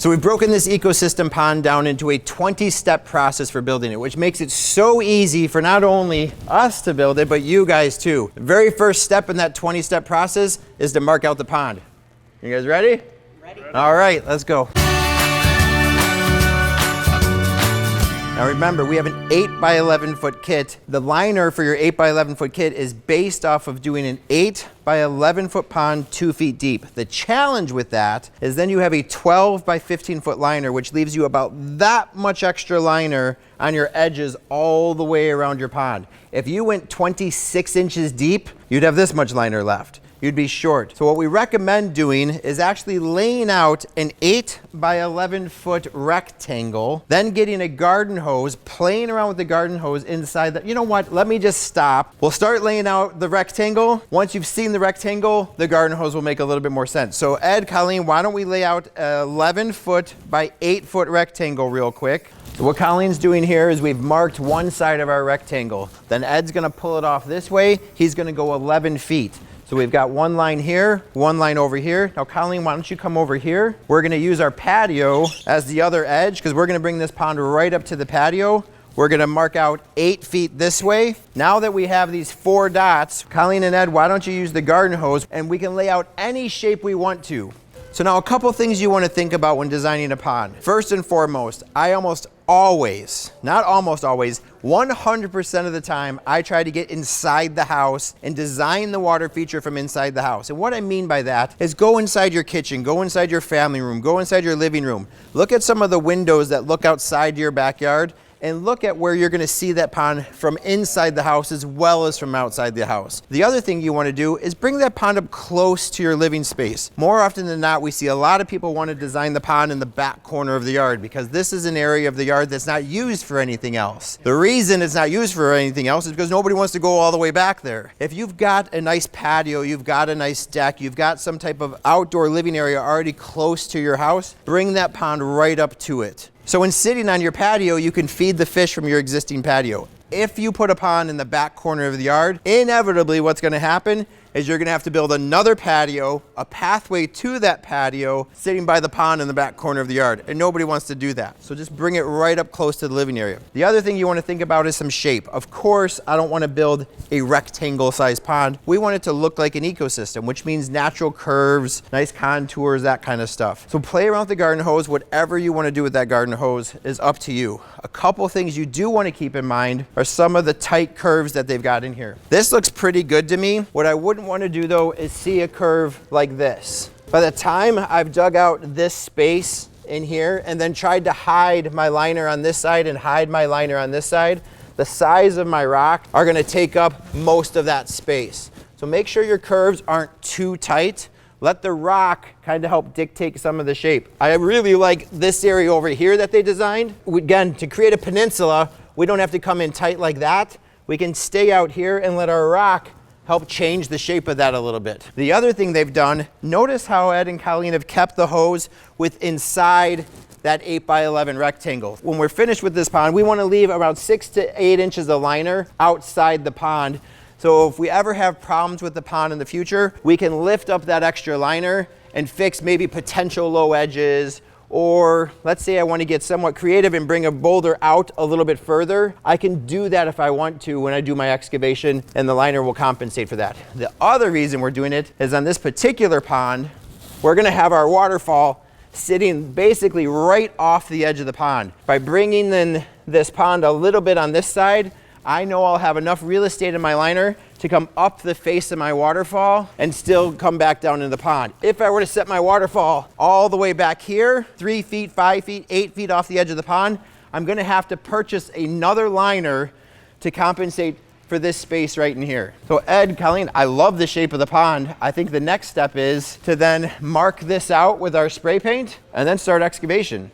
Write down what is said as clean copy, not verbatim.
So we've broken this ecosystem pond down into a 20-step process for building it, which makes it so easy for not only us to build it, but you guys too. The very first step in that 20-step process is to mark out the pond. You guys ready? Ready. All right, let's go. Now remember, we have an 8 by 11 foot kit. The liner for your 8 by 11 foot kit is based off of doing an 8 by 11 foot pond 2 feet deep. The challenge with that is then you have a 12 by 15 foot liner, which leaves you about that much extra liner on your edges all the way around your pond. If you went 26 inches deep, you'd have this much liner left. You'd be short. So what we recommend doing is actually laying out an 8 by 11 foot rectangle, then getting a garden hose, playing around with the garden hose inside that. You know what, let me just stop. We'll start laying out the rectangle. Once you've seen the rectangle, the garden hose will make a little bit more sense. So Ed, Colleen, why don't we lay out an 11 foot by 8 foot rectangle real quick. So what Colleen's doing here is we've marked one side of our rectangle. Then Ed's gonna pull it off this way. He's gonna go 11 feet. So we've got one line here, one line over here. Now Colleen, why don't you come over here? We're gonna use our patio as the other edge because we're gonna bring this pond right up to the patio. We're gonna mark out 8 feet this way. Now that we have these 4 dots, Colleen and Ed, why don't you use the garden hose and we can lay out any shape we want to. So now a couple things you want to think about when designing a pond. First and foremost, I almost always, not almost always, 100% of the time, I try to get inside the house and design the water feature from inside the house. And what I mean by that is go inside your kitchen, go inside your family room, go inside your living room. Look at some of the windows that look outside your backyard and look at where you're gonna see that pond from inside the house as well as from outside the house. The other thing you wanna do is bring that pond up close to your living space. More often than not, we see a lot of people wanna design the pond in the back corner of the yard because this is an area of the yard that's not used for anything else. The reason it's not used for anything else is because nobody wants to go all the way back there. If you've got a nice patio, you've got a nice deck, you've got some type of outdoor living area already close to your house, bring that pond right up to it. So when sitting on your patio, you can feed the fish from your existing patio. If you put a pond in the back corner of the yard, inevitably what's gonna happen is you're gonna have to build another patio, a pathway to that patio, sitting by the pond in the back corner of the yard, and nobody wants to do that. So just bring it right up close to the living area. The other thing you wanna think about is some shape. Of course, I don't wanna build a rectangle-sized pond. We want it to look like an ecosystem, which means natural curves, nice contours, that kind of stuff. So play around with the garden hose. Whatever you wanna do with that garden hose is up to you. A couple things you do wanna keep in mind are some of the tight curves that they've got in here. This looks pretty good to me. What I wouldn't want to do though is see a curve like this. By the time I've dug out this space in here and then tried to hide my liner on this side and hide my liner on this side, the size of my rock are going to take up most of that space. So make sure your curves aren't too tight. Let the rock kind of help dictate some of the shape. I really like this area over here that they designed. Again, to create a peninsula, we don't have to come in tight like that. We can stay out here and let our rock help change the shape of that a little bit. The other thing they've done, notice how Ed and Colleen have kept the hose with inside that 8 by 11 rectangle. When we're finished with this pond, we want to leave about 6 to 8 inches of liner outside the pond. So if we ever have problems with the pond in the future, we can lift up that extra liner and fix maybe potential low edges. Or let's say I want to get somewhat creative and bring a boulder out a little bit further. I can do that if I want to when I do my excavation, and the liner will compensate for that. The other reason we're doing it is on this particular pond, we're going to have our waterfall sitting basically right off the edge of the pond. By bringing in this pond a little bit on this side, I know I'll have enough real estate in my liner to come up the face of my waterfall and still come back down in the pond. If I were to set my waterfall all the way back here, 3 feet, 5 feet, 8 feet off the edge of the pond, I'm gonna have to purchase another liner to compensate for this space right in here. So Ed, Colleen, I love the shape of the pond. I think the next step is to then mark this out with our spray paint and then start excavation.